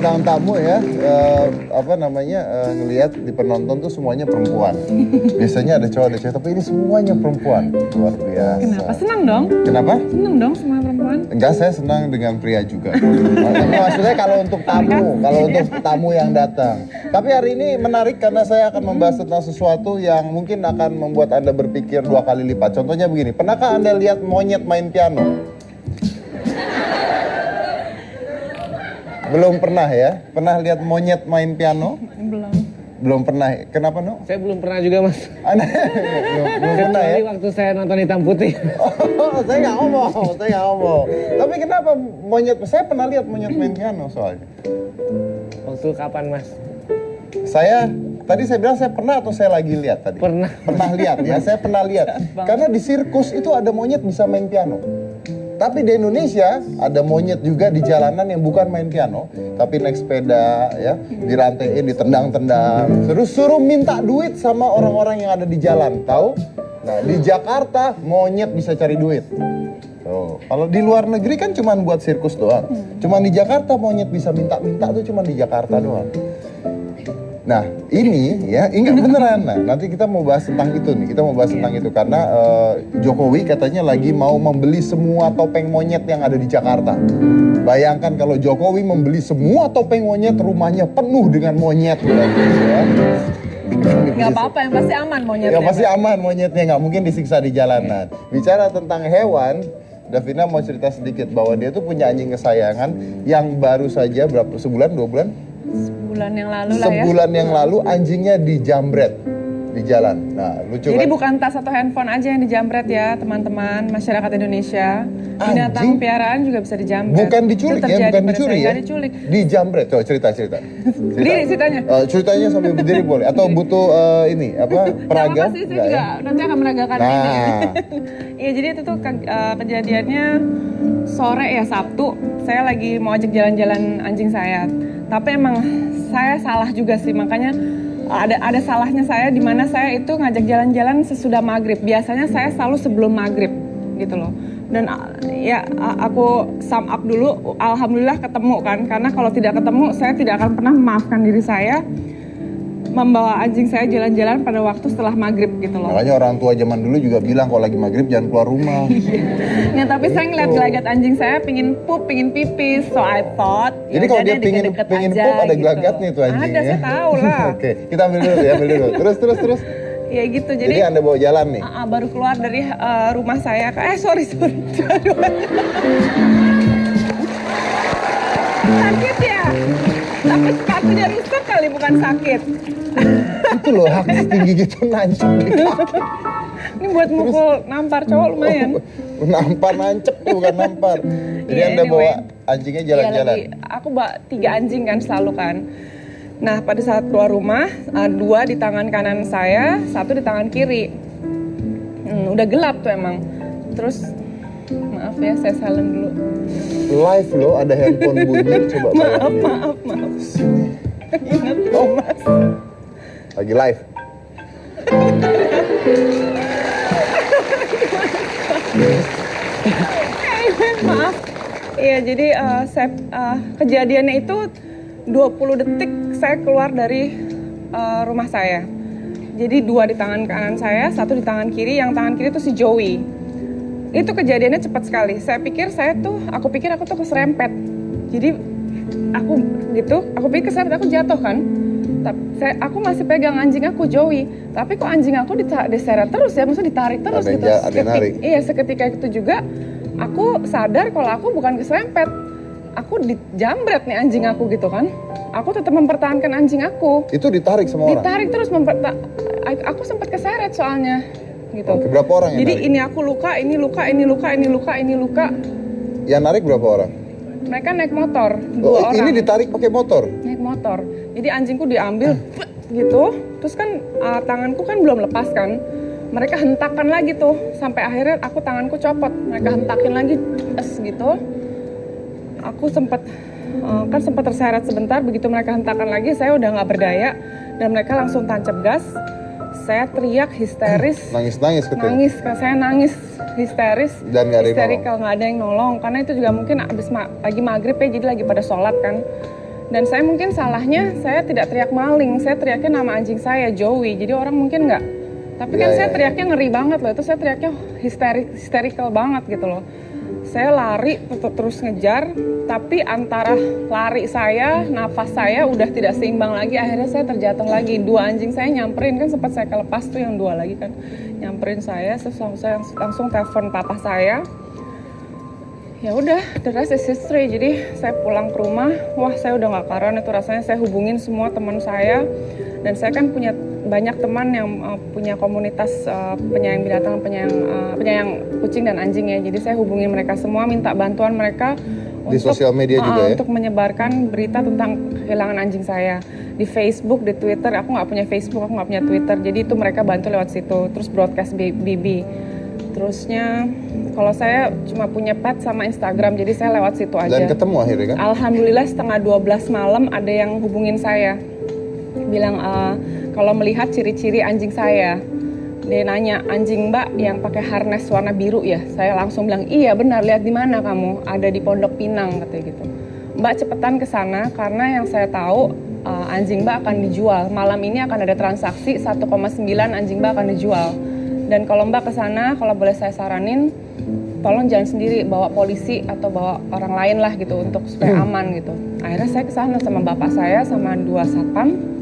bintang tamu ya, ngelihat di penonton tuh semuanya perempuan. Biasanya ada cowok ada cewek, tapi ini semuanya perempuan. Luar biasa. Kenapa? Senang dong. Kenapa? Senang dong semua perempuan. Enggak, saya senang dengan pria juga. Maksudnya kalau untuk tamu yang datang. Tapi hari ini menarik karena saya akan membahas tentang sesuatu yang mungkin akan membuat Anda berpikir 2 kali lipat. Contohnya begini, pernahkah Anda lihat monyet main piano? Belum pernah ya? Pernah lihat monyet main piano? Belum pernah. Kenapa, No? Saya belum pernah juga, Mas. belum pernah ya? Waktu saya nonton Hitam Putih. Oh, saya nggak ngomong. Tapi kenapa monyet? Saya pernah lihat monyet main piano soalnya. Waktu kapan, Mas? Tadi saya bilang saya pernah atau saya lagi lihat tadi? Pernah lihat ya, saya pernah lihat. Karena di sirkus itu ada monyet bisa main piano. Tapi di Indonesia ada monyet juga di jalanan yang bukan main piano, tapi naik sepeda ya, dirantaiin, ditendang-tendang, terus suruh minta duit sama orang-orang yang ada di jalan, tahu? Nah, di Jakarta monyet bisa cari duit. Oh, kalau di luar negeri kan cuma buat sirkus doang. Cuman di Jakarta monyet bisa minta-minta tuh cuma di Jakarta doang. Nah, ini ya, ingat beneran. Nah, nanti kita mau bahas tentang itu nih. Kita mau bahas tentang itu karena Jokowi katanya lagi mau membeli semua topeng monyet yang ada di Jakarta. Bayangkan kalau Jokowi membeli semua topeng monyet, rumahnya penuh dengan monyet. Ya. Nggak apa-apa, yang pasti aman monyetnya. Ya pasti aman monyetnya, nggak mungkin disiksa di jalanan. Bicara tentang hewan, Davina mau cerita sedikit bahwa dia tuh punya anjing kesayangan yang baru saja sebulan, 2 bulan? Sebulan yang lalu lah ya. Sebulan yang lalu anjingnya dijambret di jalan. Nah, lucu Jadi kan? bukan tas atau handphone aja yang dijambret ya, teman-teman masyarakat Indonesia. Binatang piaraan juga bisa dijambret. Bukan diculik ya, bukan dicuri ya. Diculik. Dijambret. Coba cerita. Berdiri ceritanya. Ceritanya sambil berdiri boleh atau butuh peraga? Nggak apa-apa sih, saya juga nanti akan menegakkan ini. Iya, jadi itu tuh kejadiannya sore ya, Sabtu. Saya lagi mau ajak jalan-jalan anjing saya. Tapi emang saya salah juga sih, makanya ada salahnya saya di mana saya itu ngajak jalan-jalan sesudah maghrib. Biasanya saya selalu sebelum maghrib gitu loh. Dan ya aku sum up dulu, alhamdulillah ketemu kan. Karena kalau tidak ketemu saya tidak akan pernah memaafkan diri saya membawa anjing saya jalan-jalan pada waktu setelah maghrib gitu loh. Makanya orang tua zaman dulu juga bilang kalau lagi maghrib jangan keluar rumah. Ya, tapi saya ngeliat gelagat anjing saya pingin pup, pingin pipis, so I thought. Jadi kalau dia pingin pup ada gelagatnya tuh anjingnya. Ada, saya tahu lah. Oke, kita ambil dulu. Terus. Ya gitu, jadi Anda bawa jalan nih? Baru keluar dari rumah saya. Sorry. Sakit ya? Tapi sepatunya rusak kali, bukan sakit. Itu loh, hak setinggi gitu nancep di kaki. Ini buat mukul nampar cowok lumayan. Nampar nancep tuh, bukan nampar. Jadi Anda bawa anjingnya jalan-jalan? Iya, aku bawa 3 anjing kan selalu kan. Nah, pada saat keluar rumah, 2 di tangan kanan saya, 1 di tangan kiri. Udah gelap tuh emang. Terus, maaf ya, saya silent dulu. Live loh, ada handphone bunyi, coba. Maaf. Ingat Mas. Lagi live. Maaf. Iya, jadi kejadiannya itu 20 detik saya keluar dari rumah saya. Jadi 2 di tangan kanan saya, 1 di tangan kiri. Yang tangan kiri itu si Joey. Itu kejadiannya cepat sekali. Aku pikir aku tuh keserempet. Jadi aku pikir keserempet, aku jatuh kan. Aku masih pegang anjing aku Joey, tapi kok anjing aku diseret terus ya, maksudnya ditarik terus gitu. Seketika itu juga aku sadar kalau aku bukan keserempet, aku dijambret nih anjing aku gitu kan. Aku tetap mempertahankan anjing aku. Itu ditarik sama orang? Ditarik terus, aku sempat keseret soalnya gitu. Oke, berapa orang yang Jadi narik? ini aku luka, ini luka. Yang narik berapa orang? Mereka naik motor, 2 orang. Ini ditarik pakai motor? Naik motor. Jadi anjingku diambil gitu. Terus kan tanganku kan belum lepas kan. Mereka hentakan lagi tuh. Sampai akhirnya tanganku copot. Mereka hentakin lagi gitu. Aku sempat terseret sebentar. Begitu mereka hentakan lagi, saya udah nggak berdaya. Dan mereka langsung tancap gas. Saya teriak histeris. Nangis ketika? Saya nangis histeris. Dan nggak ada yang histerikal, nggak ada yang nolong. Karena itu juga mungkin abis lagi maghrib ya, jadi lagi pada sholat kan. Dan saya mungkin salahnya, saya tidak teriak maling, saya teriaknya nama anjing saya, Joey. Jadi orang mungkin nggak. Tapi kan saya teriaknya ngeri banget loh, itu saya teriaknya hysterical banget gitu loh. Saya lari terus ngejar, tapi antara lari saya, nafas saya udah tidak seimbang lagi. Akhirnya saya terjatuh lagi. 2 anjing saya nyamperin, kan sempat saya kelepas tuh yang 2 lagi kan. Nyamperin saya, saya langsung telepon papa saya. Ya udah, the rest is history. Jadi saya pulang ke rumah, wah saya udah gak karuan itu rasanya. Saya hubungin semua teman saya, dan saya kan punya banyak teman yang punya komunitas penyayang binatang, penyayang kucing dan anjing ya. Jadi saya hubungin mereka semua, minta bantuan mereka di sosial media juga ya, untuk menyebarkan berita tentang kehilangan anjing saya di Facebook, di Twitter. Aku nggak punya Facebook, aku nggak punya Twitter. Jadi itu mereka bantu lewat situ. Terus broadcast BB. Terusnya kalau saya cuma punya pet sama Instagram, jadi saya lewat situ aja. Dan ketemu akhirnya kan? Alhamdulillah setengah 12 malam ada yang hubungin saya. Bilang kalau melihat ciri-ciri anjing saya. Dia nanya, anjing Mbak yang pakai harness warna biru ya? Saya langsung bilang, iya benar, lihat di mana kamu? Ada di Pondok Pinang katanya gitu. Mbak cepetan ke sana karena yang saya tahu anjing Mbak akan dijual. Malam ini akan ada transaksi 1,9 anjing Mbak akan dijual. Dan kalau Mbak ke sana, kalau boleh saya saranin, tolong jangan sendiri, bawa polisi atau bawa orang lain lah gitu untuk supaya aman gitu. Akhirnya saya ke sana sama bapak saya sama 2 satpam.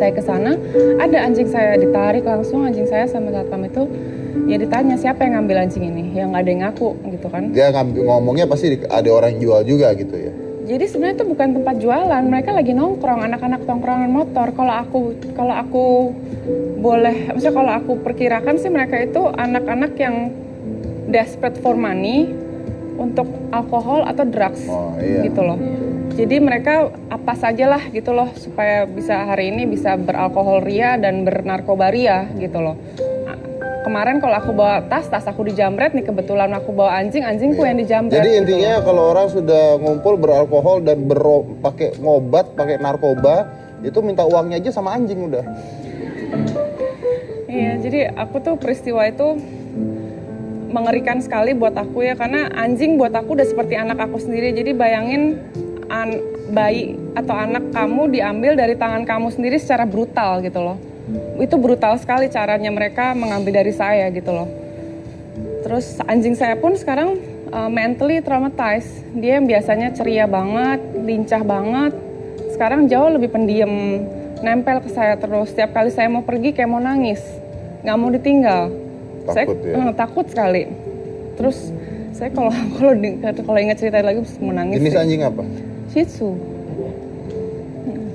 Saya ke sana, ada anjing saya ditarik langsung, anjing saya sama satpam itu. Ya ditanya siapa yang ngambil anjing ini, yang nggak ada yang ngaku gitu kan. Dia ngomongnya pasti ada orang jual juga gitu ya. Jadi sebenarnya itu bukan tempat jualan, mereka lagi nongkrong, anak-anak tongkrongan motor. Kalau aku boleh, maksudnya kalau aku perkirakan sih mereka itu anak-anak yang desperate for money untuk alkohol atau drugs gitu loh. Jadi mereka apa sajalah gitu loh supaya bisa hari ini bisa beralkohol ria dan bernarkoba ria gitu loh. Kemarin kalau aku bawa tas aku dijamret nih, kebetulan aku bawa anjingku yang dijamret. Jadi gitu intinya loh. kalau orang sudah ngumpul beralkohol dan pakai ngobat, pakai narkoba, itu minta uangnya aja sama anjing udah. Iya, jadi aku tuh peristiwa itu mengerikan sekali buat aku ya, karena anjing buat aku udah seperti anak aku sendiri. Jadi bayangin bayi atau anak kamu diambil dari tangan kamu sendiri secara brutal gitu loh. Itu brutal sekali caranya mereka mengambil dari saya gitu loh. Terus anjing saya pun sekarang mentally traumatized. Dia yang biasanya ceria banget, lincah banget, sekarang jauh lebih pendiam, nempel ke saya terus. Setiap kali saya mau pergi kayak mau nangis, nggak mau ditinggal. Takut saya takut sekali. Terus saya kalau ingat cerita lagi mau nangis. Jenis anjing apa? Shih Tzu.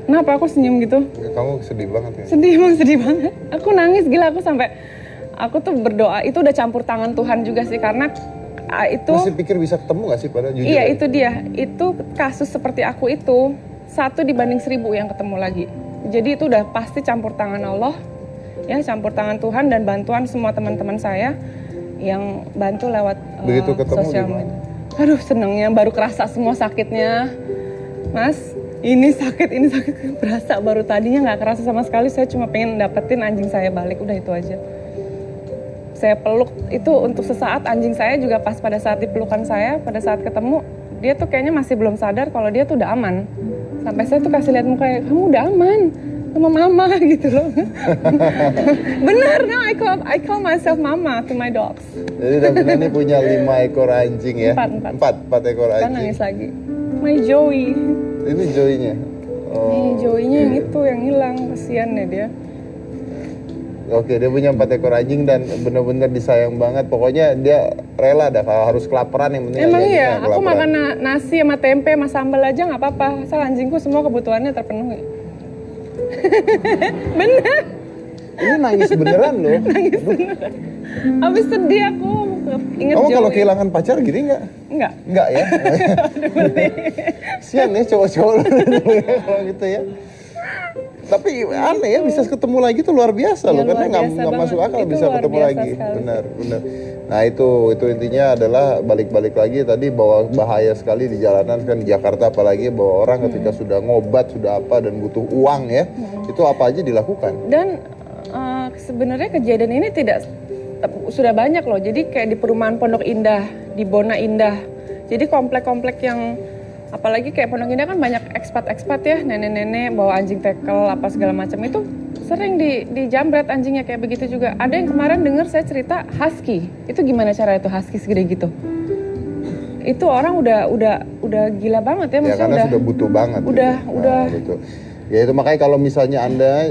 Kenapa aku senyum gitu? Kamu sedih banget ya? Sedih banget. Aku nangis gila, aku tuh berdoa, itu udah campur tangan Tuhan juga sih, karena itu... Masih pikir bisa ketemu gak sih pada jujur? Iya, itu dia. Itu kasus seperti aku itu, 1 dibanding 1000 yang ketemu lagi. Jadi itu udah pasti campur tangan Allah, ya campur tangan Tuhan dan bantuan semua teman-teman saya yang bantu lewat begitu ketemu sosial media. Aduh senengnya, baru kerasa semua sakitnya. Mas, ini sakit berasa baru, tadinya nggak kerasa sama sekali. Saya cuma pengen dapetin anjing saya balik, udah itu aja. Saya peluk itu untuk sesaat, anjing saya juga pas pada saat dipelukan saya, pada saat ketemu, dia tuh kayaknya masih belum sadar kalau dia tuh udah aman. Sampai saya tuh kasih lihat mukanya, kamu udah aman sama mama gitu loh. Bener, no, I call myself mama to my dogs. Jadi Davina ini punya 5 ekor anjing ya? 4 ekor anjing. Kan nangis lagi. My Joey. Ini Joey-nya? Oh, nih Joey-nya yang itu yang hilang, kasihan ya dia. Oke, dia punya 4 ekor anjing dan benar-benar disayang banget. Pokoknya dia rela dah kalau harus kelaparan, yang penting emang iya, aku makan nasi sama tempe sama sambal aja nggak apa-apa. Asal anjingku semua kebutuhannya terpenuhi. Bener. Ini nangis beneran loh. Nangis beneran. Abis sedih aku inget Kamu Joey. kalau kehilangan pacar gini nggak? Enggak. Enggak ya? Sian ya cowok-cowok kalau gitu ya. Tapi aneh ya, bisa ketemu lagi tuh luar biasa loh, karena nggak masuk akal bisa ketemu lagi. Benar. Nah itu intinya adalah balik lagi tadi bahwa bahaya sekali di jalanan kan, di Jakarta apalagi, bahwa orang ketika sudah ngobat sudah apa dan butuh uang ya, itu apa aja dilakukan. Dan sebenarnya kejadian ini sudah banyak loh. Jadi kayak di perumahan Pondok Indah, di Bona Indah. Jadi komplek-komplek yang Apalagi kayak Pondok Indah kan banyak ekspat-ekspat ya, nenek-nenek bawa anjing tekel apa segala macam itu sering dijambret anjingnya kayak begitu juga. Ada yang kemarin dengar saya cerita husky. Itu gimana cara itu husky segede gitu? Itu orang udah gila banget ya, Ya karena sudah butuh banget. Udah. Gitu. Ya itu makanya kalau misalnya Anda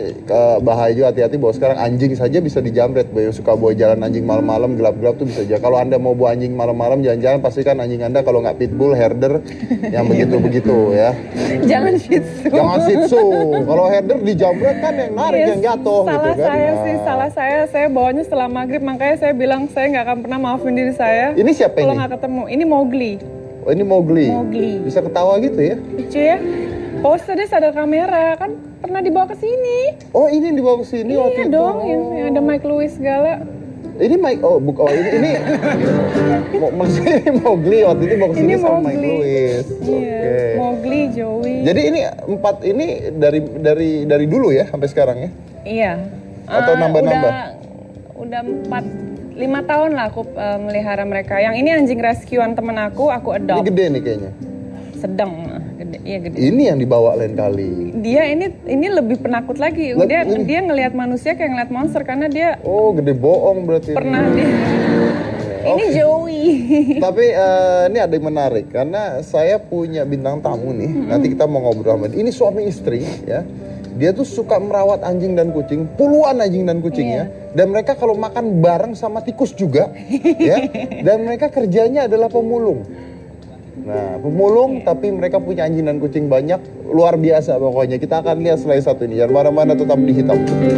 bahaya juga, hati-hati bahwa sekarang anjing saja bisa dijamret. Bahwa suka bawa jalan anjing malam-malam gelap-gelap tuh bisa aja. Kalau Anda mau bawa anjing malam-malam jalan-jalan, pastikan anjing Anda kalau nggak pitbull, herder yang begitu-begitu ya. Jangan Shih Tzu. Jangan Shih Tzu. Kalau herder dijamret kan yang narik yang jatuh gitu kan. Salah saya bawanya setelah maghrib, makanya saya bilang saya nggak akan pernah maafin diri saya. Ini siapa kalau ini? nggak ketemu. Ini Mowgli. Oh ini Mowgli. Mowgli. Bisa ketawa gitu ya? Lucu ya. Poster dia sadar kamera kan pernah dibawa ke sini. Oh ini yang dibawa ke sini waktu Iya itu. dong, yang ada Mike Lewis segala. Ini Mike, ini maksudnya ini Mowgli waktu itu bawa ke sini Ini sama Mike Mowgli. Lewis. Iya, Oke. Mowgli, Joey. Jadi ini 4 ini dari dulu ya sampai sekarang ya? Iya. Atau nambah-nambah? Udah 5 tahun lah aku melihara mereka. Yang ini anjing rescuean temen aku Ini adopt. gede nih kayaknya. Sedang, gede. Iya gede. Ini yang dibawa lain kali. Dia ini lebih penakut lagi. Dia ngelihat manusia kayak ngelihat monster karena dia Oh gede bohong berarti. pernah Ini Joey. Tapi ini ada yang menarik karena saya punya bintang tamu nih. Nanti kita mau ngobrol sama dia. Ini suami istri ya. Dia tuh suka merawat anjing dan kucing, puluhan anjing dan kucing ya. Dan mereka kalau makan bareng sama tikus juga ya. Dan mereka kerjanya adalah pemulung. Nah, pemulung tapi mereka punya anjing dan kucing banyak, luar biasa pokoknya. Kita akan lihat selain satu ini. Jangan mana-mana, tetap di Hitam Putih.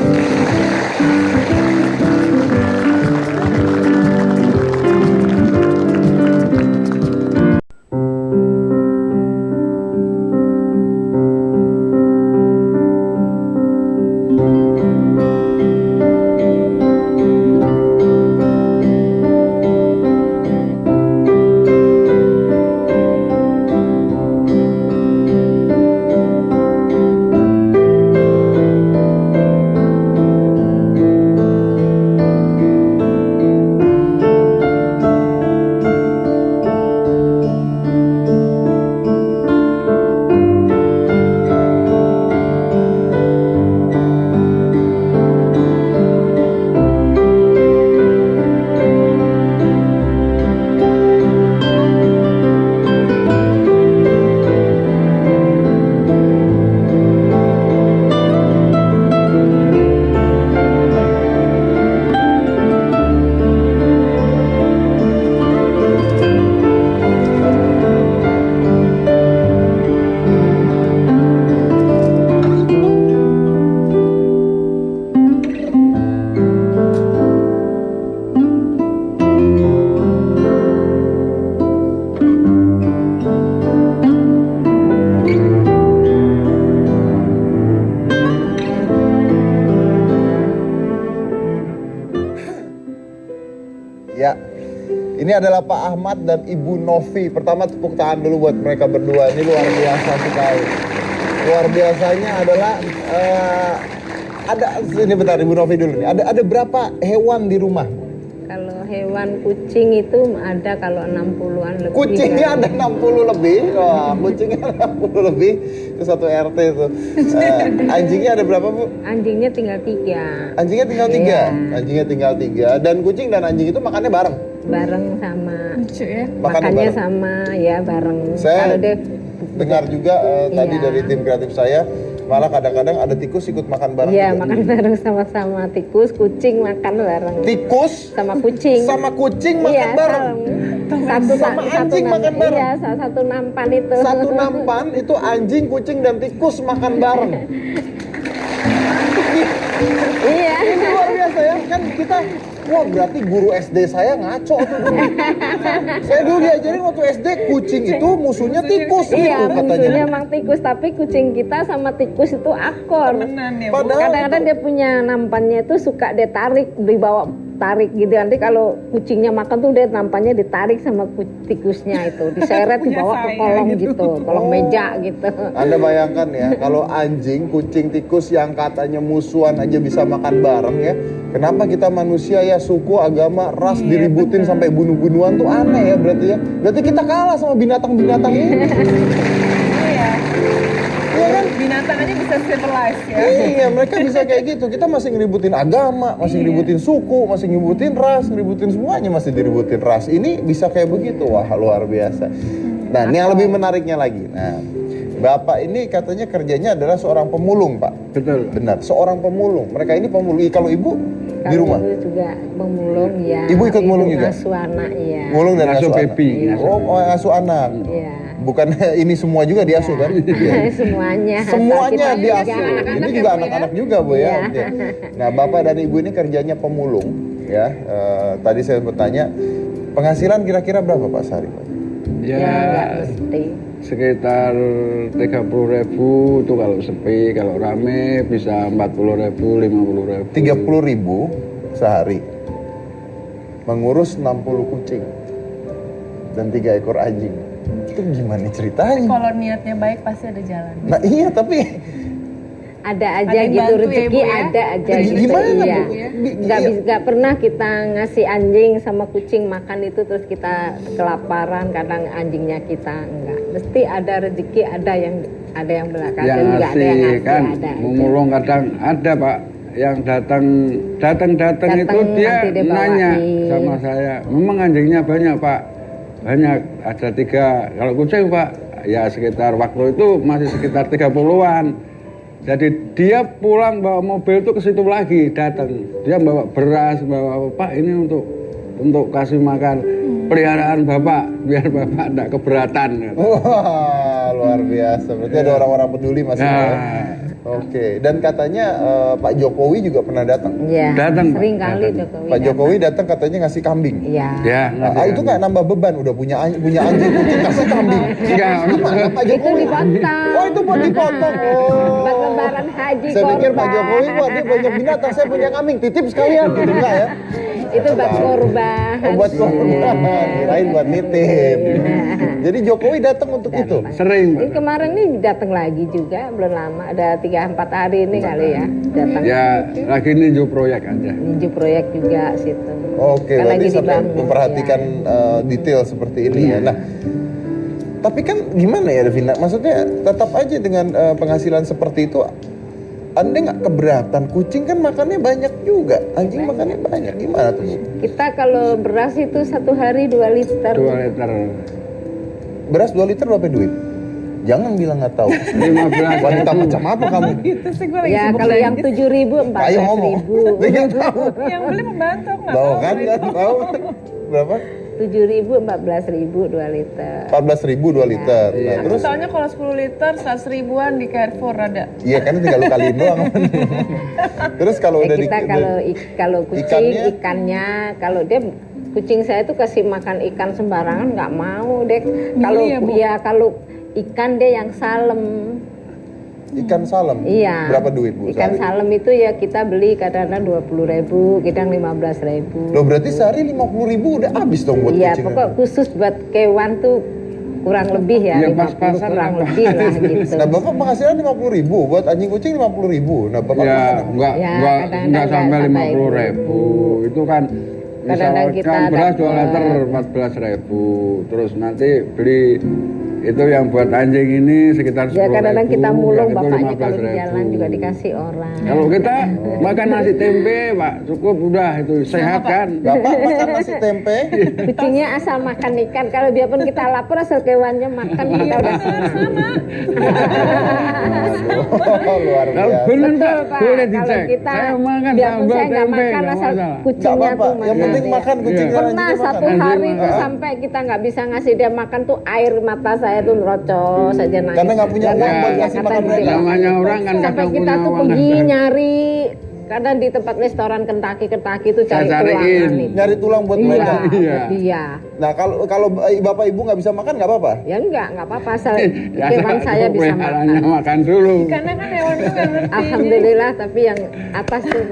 Ya, ini adalah Pak Ahmad dan Ibu Novi. Pertama tepuk tangan dulu buat mereka berdua. Ini luar biasa sekali. Luar biasanya adalah ini bentar Ibu Novi dulu nih. Ada berapa hewan di rumah? Kalau hewan kucing itu ada kalau 60-an lebih. Kucingnya ada 60 lebih. Wah, kucingnya ada 60 lebih. Itu satu RT itu. Anjingnya ada berapa, Bu? Anjingnya tinggal 3. Anjingnya tinggal 3. Iya. Anjingnya tinggal 3 dan kucing dan anjing itu makannya bareng. Bareng sama. Lucu ya. Makannya Makannya bareng. sama ya bareng. Saya Kalau dia dengar juga tadi Iya. dari tim kreatif saya, malah kadang-kadang ada tikus ikut makan bareng Iya, juga. makan bareng sama-sama. Tikus, kucing makan bareng. Tikus Sama kucing. sama kucing makan Iya, bareng. Satu anjing makan bareng. Iya, satu nampan itu. Satu nampan itu anjing, kucing dan tikus makan bareng. Iya. Ini luar biasa ya, kan kita wah berarti guru SD saya ngaco tuh dulu. Saya dulu diajarin waktu SD kucing itu musuhnya tikus Iya, gitu musuhnya katanya. emang tikus, tapi kucing kita sama tikus itu akor. Temenan ya, Bu. Padahal Kadang-kadang dia punya nampannya itu suka dia tarik, dibawa tarik gitu. Nanti kalau kucingnya makan tuh dia nampaknya ditarik sama tikusnya itu, diseret dibawa ke kolong gitu, kolong meja gitu. Anda bayangkan ya, kalau anjing, kucing, tikus yang katanya musuhan aja bisa makan bareng ya. Kenapa kita manusia ya suku, agama, ras diributin sampai bunuh-bunuhan tuh aneh ya berarti ya. Berarti kita kalah sama binatang-binatang ini. Iya. Iya kan? Binatang aja bisa civilized ya. Iya, mereka bisa kayak gitu. Kita masih ngeributin agama, masih ngeributin suku, masih ngeributin ras, ngeributin semuanya masih diributin ras. Ini bisa kayak begitu, wah luar biasa. Nah, ini yang lebih menariknya lagi. Nah, Bapak ini katanya kerjanya adalah seorang pemulung, Pak. Betul. Benar, seorang pemulung. Mereka ini pemulung. Kalau Ibu di rumah? Ibu juga memulung ya. Ibu ikut mulung juga? Ngasuh anak ya. Mulung dan Ngasuh ngasuh anak. baby. Oh, ngasuh anak. Iya. Bukan ini semua juga diasuh kan? Iya. Semuanya. Semuanya Kita diasuh. juga Ini juga anak-anak juga, Bu ya. Iya. Oke. Nah, Bapak dan Ibu ini kerjanya pemulung ya. Tadi saya bertanya, penghasilan kira-kira berapa Pak sehari, Pak? Ya, Ya, nggak mesti. sekitar 30.000 itu kalau sepi, kalau rame bisa 40.000, 50.000. 30.000 sehari. Mengurus 60 kucing dan 3 ekor anjing. Itu gimana ceritanya? Kalau niatnya baik pasti ada jalan. Nah iya, tapi Ada aja Ada yang gitu bantu ya, rezeki Ibu, ya? ada aja gitu. Gimana, Iya. Bu? Nggak pernah kita ngasih anjing sama kucing makan itu terus kita kelaparan, kadang anjingnya kita enggak. Mesti ada rezeki, ada yang belakang Yang juga ada yang ngasih ngasih kan, ada. memulung kadang ada Pak yang datang itu Datang, dia nanti dia nanya bawain. sama saya, memang anjingnya banyak Pak, banyak ada 3, kalau kucing Pak ya sekitar waktu itu masih sekitar 30-an. Jadi dia pulang bawa mobil itu ke situ lagi datang, dia bawa beras, bawa apa, Pak ini untuk kasih makan peliharaan Bapak biar Bapak tidak keberatan. wah luar biasa. Berarti ada orang-orang peduli masih. Nah. Ya? Oke. Dan katanya Pak Jokowi juga pernah datang. Iya. Datang, Pak. Sering kali Datang. Jokowi. Pak Jokowi datang katanya ngasih kambing. Iya. Ya, Nah, itu nggak nambah beban, udah punya anjing kucing kasih kambing. Enggak. Gimana Pak Itu Jokowi? dipotong. Oh itu buat dipotong. Buat Oh. lebaran haji. Saya pikir Pak korban. Jokowi, wah dia banyak binatang, saya punya kambing, titip sekalian gitu enggak ya? Itu buat korban. Oh, buat korban, kirain buat nitip. Jadi Jokowi datang untuk itu. Sering Pak. Ini kemarin nih datang lagi juga, belum lama, ada 3-4 hari ini kali ya datang. Ya lagi ninju proyek aja. Ninju proyek juga situ. Oke, Kan berarti lagi sampai dibangun, memperhatikan detail seperti ini ya. Nah, tapi kan gimana ya Devina? Maksudnya tetap aja dengan penghasilan seperti itu, Anda nggak keberatan? Kucing kan makannya banyak juga, anjing makannya banyak. Gimana tuh Bu? Kita kalau beras itu 1 hari 2 liter. 2 liter. Beras 2 liter berapa duit? Jangan bilang nggak tahu. 15. Wanita macam apa kamu? Gitu sih gue lagi Ya sibuk kalau yang belanja. 7.000 Ayo ngomong. 14.000. Dia tahu. Yang beli pembantu aku nggak Tahu tahu. kan? Nggak tahu. Berapa? 7.000 14.000 2 liter. 14.000 2 liter. Nah, Aku terus taunya kalau 10 liter 100 ribuan di Carrefour ada. iya kan tinggal lu kaliin doang. Terus kalau udah Kita kalau kucing ikannya? ikannya kalau dia kucing saya tuh kasih makan ikan sembarangan nggak mau deh. Kalau ya, Bu? ya kalau ikan dia yang salem. ikan salem. Iya. Berapa duit Bu? Ikan sehari? salem itu ya kita beli kadang-kadang 20.000, kadang 15.000. Loh berarti sehari 50.000 udah habis dong buat Iya, kucing. pokok khusus buat kewan tuh kurang lebih ya, Iya, 50 pas-pasan kurang lah, Pak. lebih lah gitu. Nah bapak penghasilan 50.000 buat anjing kucing 50.000. Nah bapak Ya gimana? enggak Ya, enggak kadang-kadang sampai nggak sampai 50.000. Itu kan Kadang-kadang kita misalkan beras 2 dapat- liter 14.000. Terus nanti beli itu yang buat anjing ini sekitar 10.000. Ya kadang-kadang kita mulung yang itu bapaknya kalau di 15.000. jalan juga dikasih orang. Kalau kita makan nasi tempe, Pak, cukup udah itu sehat kan. Bapak makan nasi tempe. Kucingnya asal makan ikan, kalau biarpun kita lapar asal kewannya makan kita udah senang. Aduh, luar Kalau biasa. bener Pak, Pak, boleh kalau dicek. kita Saya makan biarpun sambal saya nggak tempe, makan nggak asal masalah. Nggak kucingnya apa-apa, tuh yang makan. penting makan kucing Iya. dan Pernah anjingnya satu makan. hari itu Ah. sampai kita nggak bisa ngasih dia makan tuh air mata saya tuh merocos saja nangis. Karena nggak punya uang buat Ya, ngasih kata makan dia. mereka. Namanya orang kan Sampai kadang kita punya tuh uang. pergi nyari, kadang di tempat restoran Kentucky itu cari Saya cariin. tulangan itu. Nyari tulang buat Iya, mereka. Iya. buat dia. Nah kalau bapak ibu nggak bisa makan nggak apa-apa. Ya nggak apa-apa asal Ya, kewan saya bisa peliharannya makan. makan dulu. Karena kan hewan itu nggak ngerti. Alhamdulillah, tapi yang atas tuh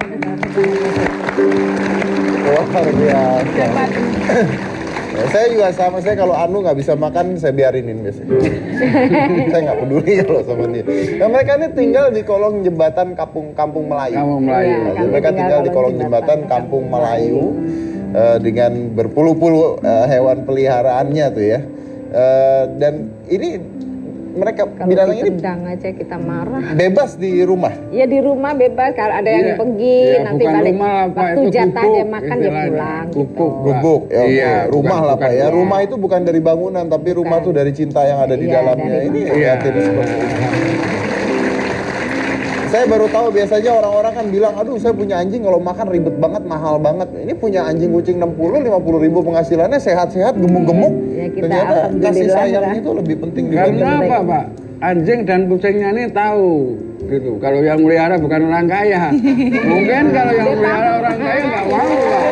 Luar biasa. Hebat. Ya, saya juga sama, saya kalau Anu nggak bisa makan, saya biarinin biasanya. Saya nggak peduli kalau sama dia. Nah, mereka ini tinggal di kolong jembatan Kampung Melayu. Kampung Melayu. Iya, Jadi kami mereka tinggal di kolong jembatan Kampung Melayu dengan berpuluh-puluh hewan peliharaannya tuh ya. Dan ini mereka Kalau binatang ini ditendang aja kita marah. bebas di rumah. Ya di rumah bebas, kalau ada yang Iya. pergi Iya, nanti bukan balik rumah lah, Pak. waktu Itu jatah gubuk dia makan dia istilahnya. pulang. Gubuk, gitu. Pak. Gubuk, ya, oke. Iya, Rumah bukan- lah Pak ya. bukan. Rumah itu bukan dari bangunan, tapi rumah Bukan. tuh dari cinta yang ada di Iya, dalamnya. dari Ini Iya. hati seperti itu. Saya baru tahu biasanya orang-orang kan bilang, aduh saya punya anjing kalau makan ribet banget, mahal banget. Ini punya anjing kucing 60 ribu penghasilannya, sehat-sehat, gemuk-gemuk. Ya, kita Ternyata kasih alhamdulillah sayang lah. itu lebih penting dibanding Karena apa, Pak? Anjing dan kucingnya ini tahu gitu. Kalau yang melihara bukan orang kaya. Mungkin kalau yang melihara orang kaya nggak mau, Pak.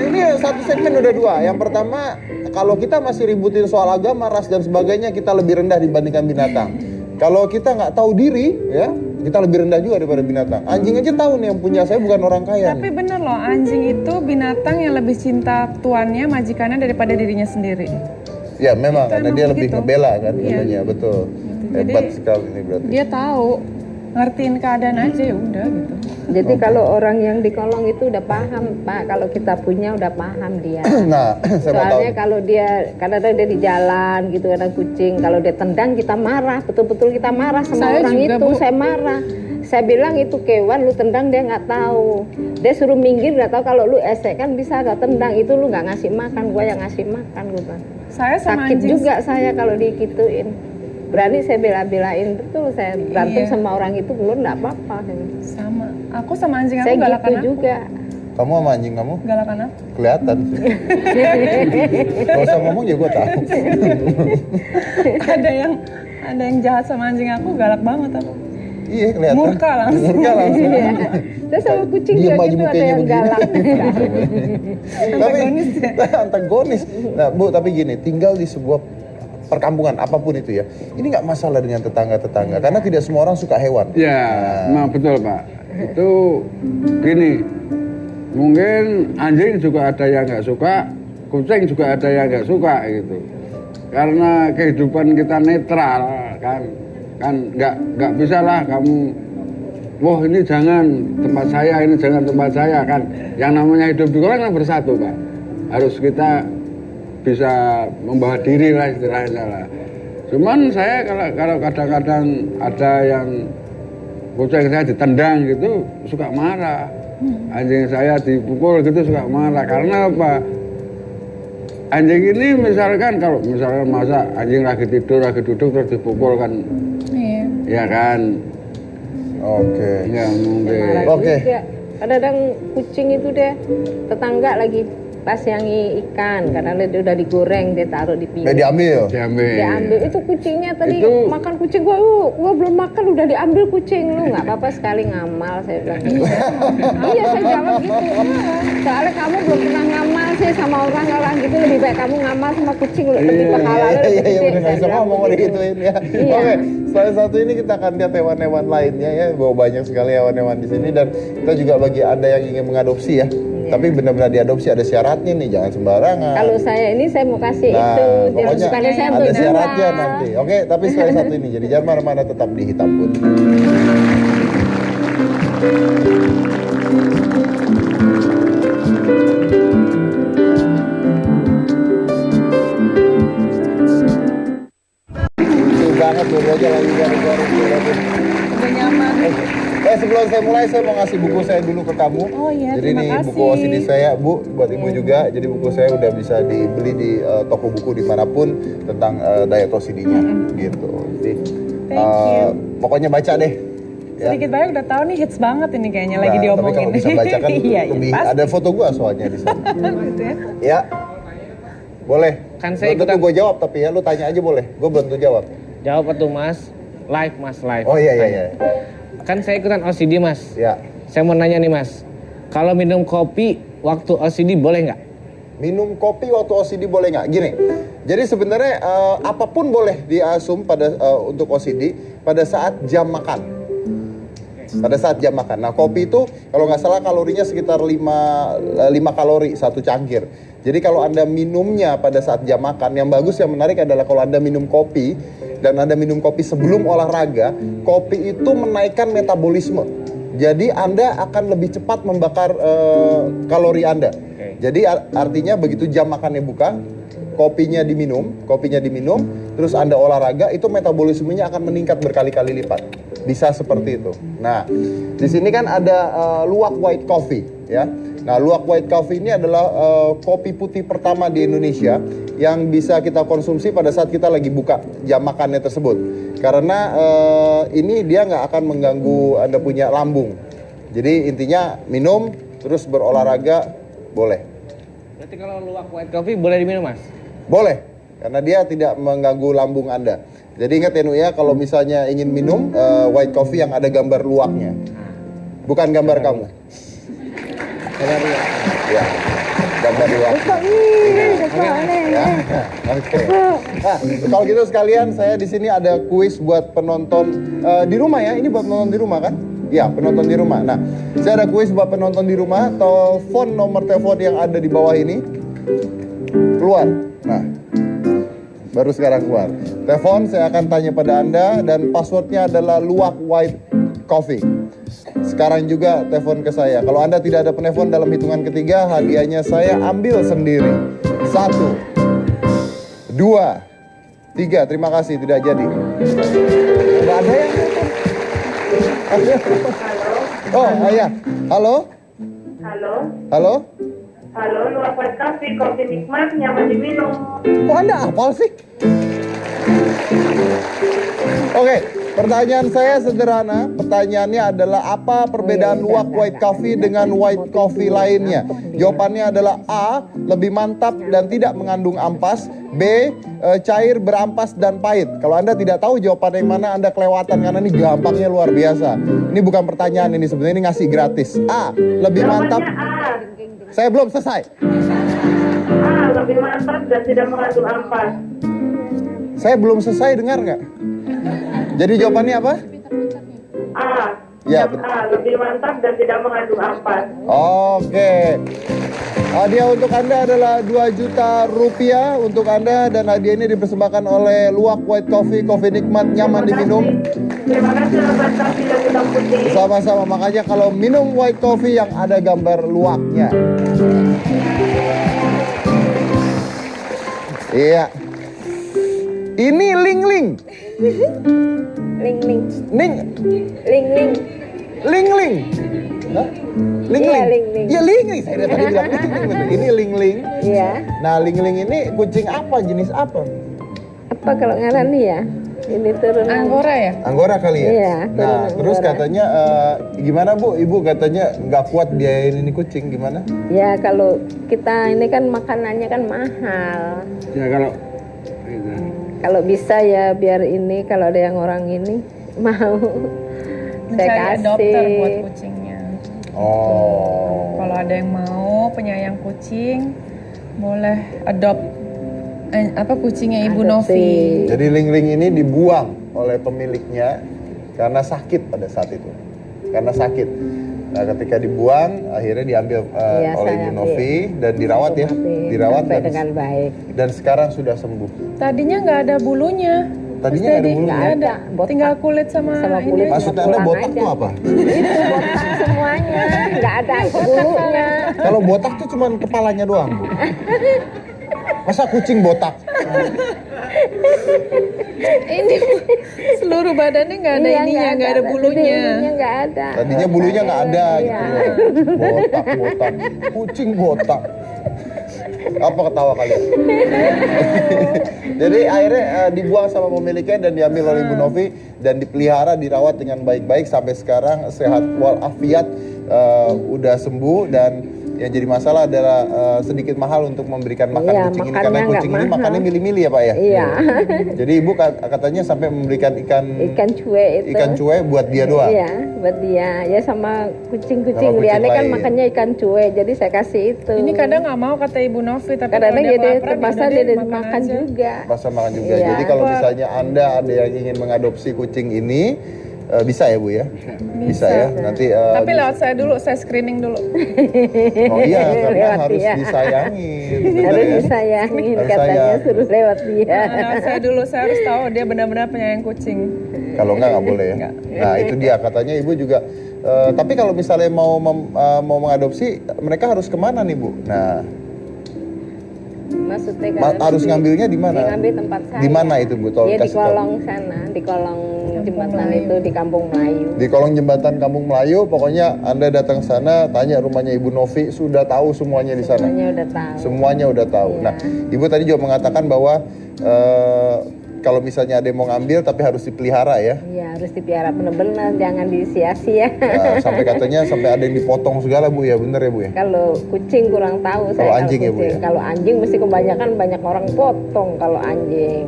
Ini satu segmen udah dua. Yang pertama, kalau kita masih ributin soal agama, ras dan sebagainya, kita lebih rendah dibandingkan binatang. Kalau kita nggak tahu diri, ya kita lebih rendah juga daripada binatang. Anjing aja tahu nih yang punya saya bukan orang kaya. Tapi Nih. bener loh, anjing itu binatang yang lebih cinta tuannya, majikannya daripada dirinya sendiri. Ya memang, Itu karena emang dia lebih begitu. ngebela kan, Iya. katanya betul. Jadi, Hebat sekali ini berarti. Dia tahu, ngertiin keadaan aja ya udah gitu. Jadi kalau orang yang di kolong itu udah paham, Pak. Kalau kita punya udah paham dia. Nah, saya mau tahu. Soalnya kalau dia kadang-kadang dia di jalan gitu, ada kucing, kalau dia tendang kita marah, betul-betul kita marah sama Saya orang juga, itu. Bu. Saya marah. Saya bilang itu kewan, lu tendang dia nggak tahu. Dia suruh minggir nggak tahu, kalau lu esek kan bisa gak tendang, itu lu nggak ngasih makan, gua yang ngasih makan gua. Saya sama Sakit anjing juga saya kalau digituin. Berani saya bela-belain, betul saya berantem Iya. sama orang itu, belum nggak apa-apa. sama. Aku sama anjing aku Saya galakan gitu aku. juga. Kamu sama anjing kamu Galakan aku. kelihatan sih. Kalau usah ngomong ya gue tahu. ada yang jahat sama anjing aku, galak banget aku. Iya kelihatan. Murka langsung. Murka langsung. Iya. Saya sama kucing Diem juga aja gitu, ada mukanya yang begini. galak. Tapi Antagonis ya? antagonis. Nah Bu, tapi gini, tinggal di sebuah perkampungan apapun itu ya, ini nggak masalah dengan tetangga-tetangga karena tidak semua orang suka hewan. Ya, memang betul, Pak. Itu gini, mungkin anjing juga ada yang nggak suka, kucing juga ada yang nggak suka gitu. Karena kehidupan kita netral kan nggak bisa lah kamu, wah ini jangan tempat saya, ini jangan tempat saya kan. Yang namanya hidup di kota kan bersatu, Pak. Harus kita bisa membawa diri lah istilahnya lah. Cuman saya kalau kadang-kadang ada yang kucing saya ditendang gitu suka marah, anjing saya dipukul gitu suka marah. Karena apa? Anjing ini misalkan kalau misalkan masa anjing lagi tidur lagi duduk terus dipukul kan, Iya. ya kan? Oke. Ya mungkin. Marah Oke. juga. Kadang-kadang kucing itu deh tetangga lagi pas yang ikan karena dia udah digoreng dia taruh di piring. Diambil. Diambil. Diambil itu kucingnya tadi Itu- makan kucing gua belum makan udah diambil kucing lu nggak apa-apa sekali ngamal saya bilang gitu. Iya saya jawab gitu. Soalnya kamu belum pernah ngamal sih sama orang gitu lebih baik kamu ngamal sama kucing lebih pahalanya Iya, lebih iya, gede. udah nggak Saya bisa bilang ngomong begitu. digituin ya. Iya. Oke, selain satu ini kita akan lihat hewan-hewan lainnya ya, bahwa banyak sekali hewan-hewan di sini dan kita juga bagi Anda yang ingin mengadopsi ya. Tapi benar-benar diadopsi ada syaratnya nih, jangan sembarangan. Kalau saya ini saya mau kasih Nah, itu pokoknya bukannya saya ada untuk syaratnya jual. nanti. Oke, tapi selain satu ini, jadi jangan mana-mana tetap di Hitam Putih. Lucu banget dua-duanya lagi garu-garu. Udah nyaman. Sebelum saya mulai, saya mau ngasih buku saya dulu ke kamu. Oh iya, Jadi terima ini kasih. buku OCD saya, Bu, buat Ibu juga. Jadi buku saya udah bisa dibeli di toko buku dimanapun tentang diet OCD-nya, gitu. Jadi Thank you. pokoknya baca deh. Ya. Sedikit banyak udah tahu nih hits banget ini kayaknya lagi Nah, diomongin. Tapi kalau bisa baca kan Iya, lebih pasti. ada foto gua soalnya di sana. Gitu ya. Ya, boleh. Kan saya belum tentu ikutan- gue jawab tapi ya, lu tanya aja boleh. Gue belum tentu jawab. Jawab tuh mas, live mas, live. Oh iya iya iya. Kan saya ikutan OCD mas. Ya. Saya mau nanya nih mas, kalau minum kopi waktu OCD boleh nggak? Minum kopi waktu OCD boleh nggak? Gini, jadi sebenarnya apapun boleh diasum pada untuk OCD pada saat jam makan. pada saat jam makan. Nah, kopi itu kalau nggak salah kalorinya sekitar 5 kalori satu cangkir. Jadi kalau Anda minumnya pada saat jam makan, yang bagus, yang menarik adalah kalau Anda minum kopi dan Anda minum kopi sebelum olahraga, kopi itu menaikkan metabolisme. Jadi Anda akan lebih cepat membakar kalori Anda. Jadi artinya begitu jam makannya buka, kopinya diminum, terus Anda olahraga, itu metabolismenya akan meningkat berkali-kali lipat. Bisa seperti itu. Nah, di sini kan ada luwak white coffee, ya. Nah, luwak white coffee ini adalah kopi putih pertama di Indonesia yang bisa kita konsumsi pada saat kita lagi buka jam makannya tersebut. Karena ini dia nggak akan mengganggu Anda punya lambung. Jadi intinya minum, terus berolahraga, boleh. Berarti kalau luwak white coffee boleh diminum, Mas? Boleh, karena dia tidak mengganggu lambung Anda. Jadi ingat ya, Nu, ya, kalau misalnya ingin minum white coffee yang ada gambar luwaknya, bukan gambar kamu. Ya, gambar luwak. Ya, oke. Nah, kalau gitu sekalian, saya di sini ada kuis buat penonton di rumah ya. Ini buat penonton di rumah kan? Ya, penonton di rumah. Nah, saya ada kuis buat penonton di rumah. Telepon nomor telepon yang ada di bawah ini keluar. Nah, baru sekarang keluar. Telepon saya akan tanya pada Anda dan passwordnya adalah luwak white coffee. Sekarang juga telepon ke saya. Kalau Anda tidak ada penelpon dalam hitungan ketiga, hadiahnya saya ambil sendiri. 1, 2, 3. Terima kasih, tidak jadi. Tidak ada yang telepon. Oh, iya. Halo? Halo, Halo? halo, luwak white coffee, kopi nikmat, nyaman diminum. Kok Anda hafal sih? Oke, pertanyaan saya sederhana. Pertanyaannya adalah apa perbedaan luwak white coffee dengan white coffee lainnya? Jawabannya adalah A, lebih mantap dan tidak mengandung ampas. B, cair, berampas dan pahit. Kalau Anda tidak tahu jawaban yang mana, Anda kelewatan karena ini gampangnya luar biasa. Ini bukan pertanyaan, ini sebenarnya ini ngasih gratis. A, lebih mantap. Jawabannya A. Saya belum selesai. A, lebih mantap dan tidak mengandung ampas. Saya belum selesai, dengar nggak? Jadi jawabannya apa? A. Ya, Yang A, lebih mantap dan tidak mengandung ampas. Oke. Hadiah untuk Anda adalah 2 juta rupiah untuk Anda, dan hadiah ini dipersembahkan oleh luwak white coffee, kopi nikmat, nyaman diminum. Terima kasih white coffee dan hitam putih. Sama-sama, makanya kalau minum white coffee yang ada gambar luwaknya. Iya. Ini ling-ling. Ling-ling. Ning. Ling-ling. Ling-ling. Hah? Ling-ling. Iya, ling-ling. Iya, ling-ling. Saya tadi bilang ling-ling. Bener. Ini ling-ling. Iya. Nah, ling-ling ini kucing apa? Jenis apa? Apa kalau ngaran nih ya? Ini turun Anggora ya? Anggora kali ya? Iya, Nah, turun terus Anggora. katanya gimana Bu? Ibu katanya nggak kuat biayain ini kucing, gimana? Ya kalau kita ini kan makanannya kan mahal. Ya kalau Kalau bisa ya biar ini kalau ada yang orang ini mau saya Mencari dokter buat kasih. kucingnya. Oh. Kalau ada yang mau penyayang kucing, boleh adopt kucingnya Ibu Adopsi. Novi. Jadi ling-ling ini dibuang oleh pemiliknya karena sakit pada saat itu. Karena sakit. Nah, ketika dibuang, akhirnya diambil Iya, oleh saya Ibu Novi dan dirawat ya. Mati. Dirawat Sampai dan, dengan baik. dan sekarang sudah sembuh. Tadinya nggak ada bulunya. Tadinya Mas nggak ada Dedi, bulunya? nggak ada. Botak. Tinggal kulit sama kulit. ini. Maksudnya Anda pulang botak aja. tuh apa? Itu botak semuanya, nggak ada bulunya. Kalau botak tuh cuma kepalanya doang, Bu. Masa kucing botak? Ini seluruh badannya nggak ada Iya, ininya, nggak ada bulunya. Bulunya nggak ada. Tadinya bulunya nggak ada Iya. gitu. Botak. Kucing botak. Apa ketawa kalian? Jadi akhirnya dibuang sama pemiliknya dan diambil oleh Ibu Novi dan dipelihara, dirawat dengan baik-baik sampai sekarang sehat walafiat, udah sembuh. Dan yang jadi masalah adalah sedikit mahal untuk memberikan makan Iya, kucing ini makannya karena nggak kucing ini mahal. makannya milih-milih ya Pak ya? Iya. Jadi Ibu katanya sampai memberikan ikan Cuek itu. ikan cuek buat dia doang. Iya, buat dia. Ya sama kucing-kucing. Sama kucing Liane kan lain. makannya ikan cuek, jadi saya kasih itu. Ini kadang nggak mau kata Ibu Novi, tapi kadang kalau dia jadi kelaparan, terpaksa yaudah dia deh, makan aja. juga. Pasal makan juga. Iya. Jadi kalau misalnya Anda ada yang ingin mengadopsi kucing ini, Bisa ya Bu ya? Bisa ya. Nanti Tapi lewat saya dulu, saya screening dulu. oh iya karena Lewat harus dia. disayangin. bener Harus ya? disayangin Harus katanya sayang. suruh lewat dia. Lewat saya dulu, saya harus tahu dia benar-benar penyayang kucing. Kalau nggak boleh ya. Nah itu dia katanya Ibu juga. Tapi kalau misalnya mau mengadopsi, mereka harus kemana nih Bu? Nah Maksudnya kan harus ngambilnya di mana? ngambil tempat saya. Di mana itu Bu? Tolong Ya di kasih tahu. kolong sana, di kolong jembatan itu di Kampung Melayu. Di kolong jembatan Kampung Melayu, pokoknya Anda datang sana, tanya rumahnya Ibu Novi, sudah tahu semuanya di sana. Semuanya udah tahu. Semuanya udah tahu. Iya. Nah, Ibu tadi juga mengatakan bahwa kalau misalnya ada yang mau ngambil, tapi harus dipelihara ya. Iya, harus dipelihara benar-benar, jangan disia-sia. Nah, sampai katanya sampai ada yang dipotong segala Bu ya, bener ya Bu ya? Kalau kucing kurang tahu Kalau anjing ya, Bu, kucing. ya? Kalau anjing mesti kebanyakan banyak orang potong kalau anjing.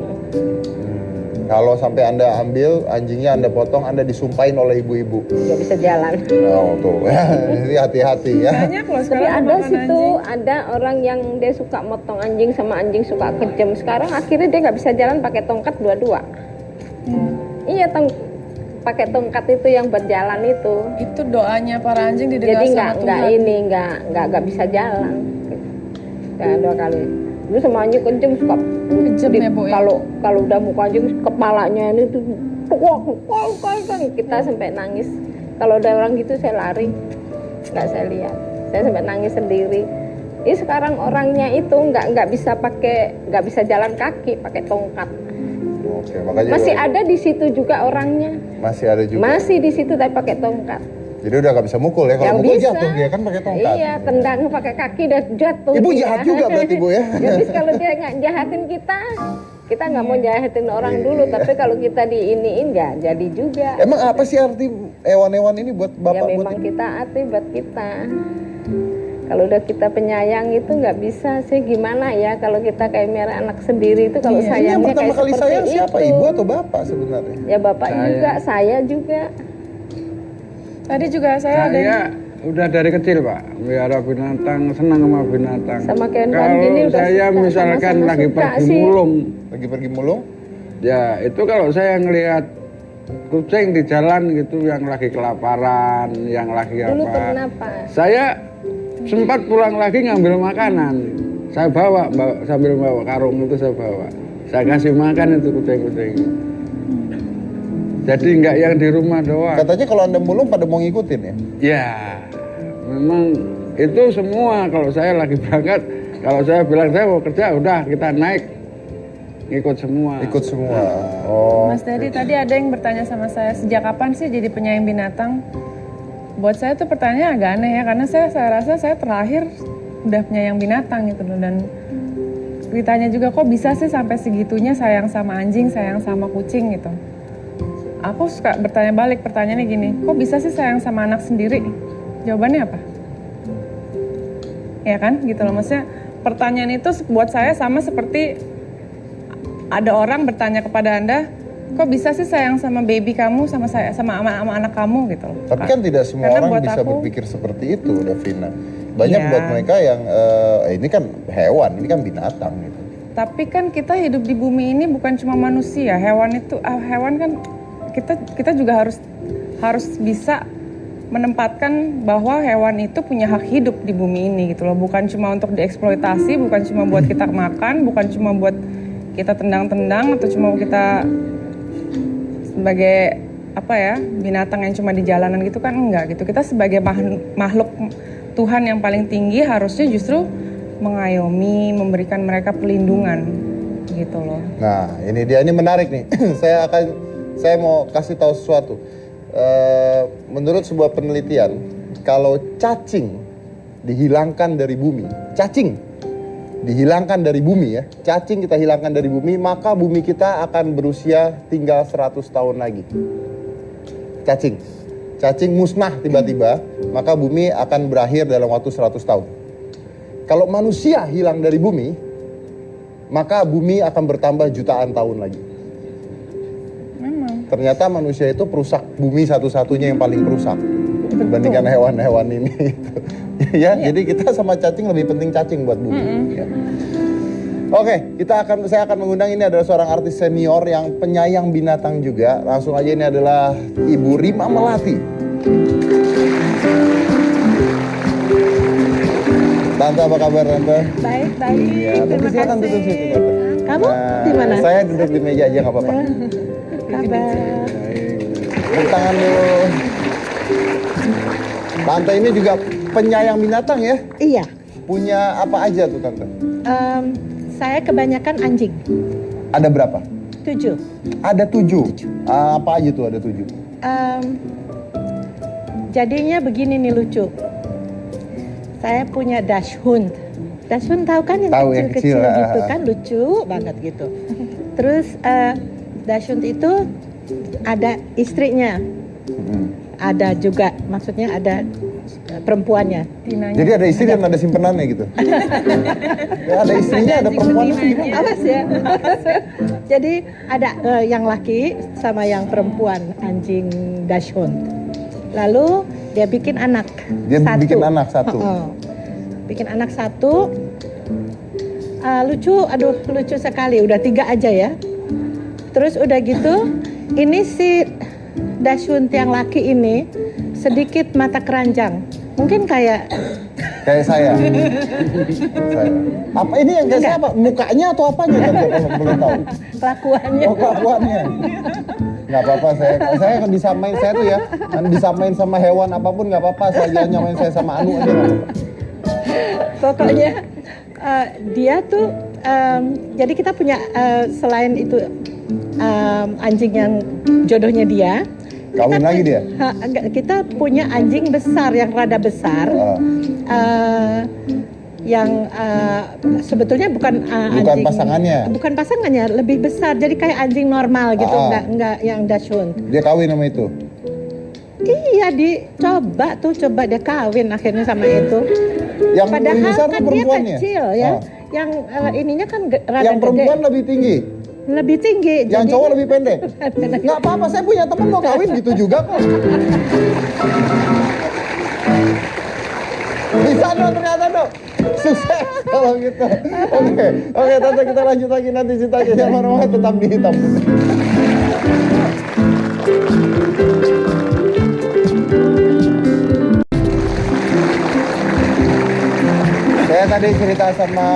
Kalau sampai Anda ambil, anjingnya Anda potong, Anda disumpahin oleh ibu-ibu. Nggak bisa jalan. Oh tuh, jadi hati-hati ya. Banyak loh Tapi sekarang ada makan situ, anjing. ada orang yang dia suka motong anjing sama anjing suka kejam. Sekarang akhirnya dia nggak bisa jalan pakai tongkat dua-dua. Iya, pakai tongkat itu yang berjalan itu. Itu doanya para anjing didengar Jadi sama Tuhan. nggak bisa jalan. Kayak 2 kali. Dulu sama anjing kenceng suka Kejam ya, Bu, ya? kalau udah muka anjing kepalanya ini tuh kita sampai nangis. Kalau ada orang gitu saya lari, nggak saya lihat. Saya sampai nangis sendiri. Ini sekarang orangnya itu nggak bisa jalan kaki pakai tongkat. Oke, makanya Masih ada di situ juga orangnya. masih ada juga. Masih di situ tapi pakai tongkat. Jadi udah nggak bisa mukul ya. Kalau Yang mukul bisa. jatuh dia kan pakai tongkat. Iya, tendang pakai kaki dan jatuh. Ibu dia. jahat juga berarti Bu ya. Jadi kalau dia nggak jahatin kita nggak mau jahatin orang Iya. dulu. Tapi kalau kita diiniin ya jadi juga. Emang apa sih arti hewan-hewan ini buat Ya Bapak? buat memang Ibu? kita arti buat kita. Kalau udah kita penyayang itu nggak bisa sih gimana ya kalau kita kayak merah anak sendiri itu kalau Ini yang sayangnya pertama kayak kali seperti sayang siapa? itu. Ibu atau Bapak sebenarnya? Ya bapak Saya. juga, saya juga. Tadi juga saya ada Saya udah dari kecil Pak, melihara binatang, senang sama binatang. Sama kayak Bang Kalau gini udah saya suka, misalkan sama-sama lagi suka pergi sih. mulung, Lagi pergi mulung? ya itu kalau saya ngelihat kucing di jalan gitu yang lagi kelaparan, yang lagi Dulu apa, pernah Pak. saya sempat pulang lagi ngambil makanan. Saya bawa sambil bawa karung itu saya bawa. Saya kasih makan itu kucing-kucing. Jadi nggak yang di rumah doang. Katanya kalau Anda mulung pada mau ngikutin ya? Ya, memang itu semua. Kalau saya lagi berangkat, kalau saya bilang saya mau kerja, udah kita naik, ikut semua. Ikut semua. Oh. Mas Dedi, tadi ada yang bertanya sama saya, sejak kapan sih jadi penyayang binatang? Buat saya tuh pertanyaan agak aneh ya, karena saya rasa saya terlahir udah penyayang binatang gitu loh. Dan ditanya juga kok bisa sih sampai segitunya sayang sama anjing, sayang sama kucing gitu. Aku suka bertanya balik, pertanyaannya gini, kok bisa sih sayang sama anak sendiri? Jawabannya apa? Ya kan, gitu loh. Maksudnya pertanyaan itu buat saya sama seperti ada orang bertanya kepada Anda, kok bisa sih sayang sama baby kamu, sama saya, sama anak kamu gitu loh. Tapi kan tidak semua Karena orang buat bisa aku- berpikir seperti itu, Davina. Banyak Ya. buat mereka yang ini kan hewan, ini kan binatang gitu. Tapi kan kita hidup di bumi ini bukan cuma manusia, hewan itu hewan kan kita juga harus bisa menempatkan bahwa hewan itu punya hak hidup di bumi ini gitu loh, bukan cuma untuk dieksploitasi, bukan cuma buat kita makan, bukan cuma buat kita tendang-tendang atau cuma kita sebagai apa ya binatang yang cuma di jalanan gitu kan enggak gitu. Kita sebagai makhluk Tuhan yang paling tinggi harusnya justru mengayomi, memberikan mereka perlindungan gitu loh. Nah, ini dia, ini menarik nih. saya mau kasih tahu sesuatu. Menurut sebuah penelitian, kalau cacing dihilangkan dari bumi, cacing dihilangkan dari bumi ya, cacing kita hilangkan dari bumi, maka bumi kita akan berusia tinggal 100 tahun lagi. Cacing musnah tiba-tiba, maka bumi akan berakhir dalam waktu 100 tahun. Kalau manusia hilang dari bumi, maka bumi akan bertambah jutaan tahun lagi. Memang. Ternyata manusia itu perusak bumi satu-satunya yang paling perusak dibandingkan hewan-hewan ini. Ya, jadi kita sama cacing lebih penting cacing buat bumi. Ya. Oke, saya akan mengundang, ini adalah seorang artis senior yang penyayang binatang juga. Langsung aja, ini adalah Ibu Rima Melati. Tante, apa kabar Tante? Baik, baik. Iya, Tante silakan duduk situ Tante. Kamu di mana? Saya duduk di meja aja, nggak apa-apa. Kabar. Tepuk tangan dulu. Tante ini juga penyayang binatang ya? Iya. Punya apa aja tuh Tante? Saya kebanyakan anjing. Ada berapa? 7. Ada 7. Apa aja tuh ada 7? Jadinya begini nih lucu. Saya punya Dachshund. Dachshund tahu kan yang Tahu, yang kecil-kecil kecil, gitu kan, lucu banget gitu. Terus Dachshund itu ada istrinya. Ada juga, maksudnya ada perempuannya. Tinanya. Jadi ada istri dan ada simpenannya gitu. Ya, ada istrinya, ada perempuannya. Awas ya. Jadi ada yang laki sama yang perempuan anjing Dachshund. Lalu dia bikin anak. Dia satu. bikin anak satu. Bikin anak satu. Lucu, aduh lucu sekali. Udah 3 aja ya. Terus udah gitu, ini si Dachshund yang laki ini sedikit mata keranjang. Mungkin kayak saya. Apa ini yang kayak saya apa? Mukanya atau apanya Tante kalau boleh tahu? kelakuannya. Oh, kelakuannya. Nggak apa-apa, saya akan disamain, saya tuh ya disamain sama hewan apapun nggak apa-apa, saya jangan nyamain saya sama Anu aja nggak apa-apa. Pokoknya dia tuh jadi kita punya selain itu anjing yang jodohnya dia. Kawin lagi dia? Kita punya anjing besar yang rada besar. Yang sebetulnya bukan anjing, pasangannya. Bukan pasangannya, lebih besar. Jadi kayak anjing normal gitu, enggak yang Dachshund. Dia kawin sama itu? Iya, coba dia kawin akhirnya sama itu. Yang Padahal lebih besar kan tuh dia perempuannya? kecil ya. Yang ininya kan rada Yang perempuan gede. lebih tinggi? Lebih tinggi. Yang jadi- cowok lebih pendek? Nggak apa-apa, saya punya teman mau kawin gitu juga kok. Bisa dong ternyata dong. Sukses kalau gitu. Oke, Tante, kita lanjut lagi nanti ceritanya. Jangan marah-marah, tetap di Hitam Putih. Saya tadi cerita sama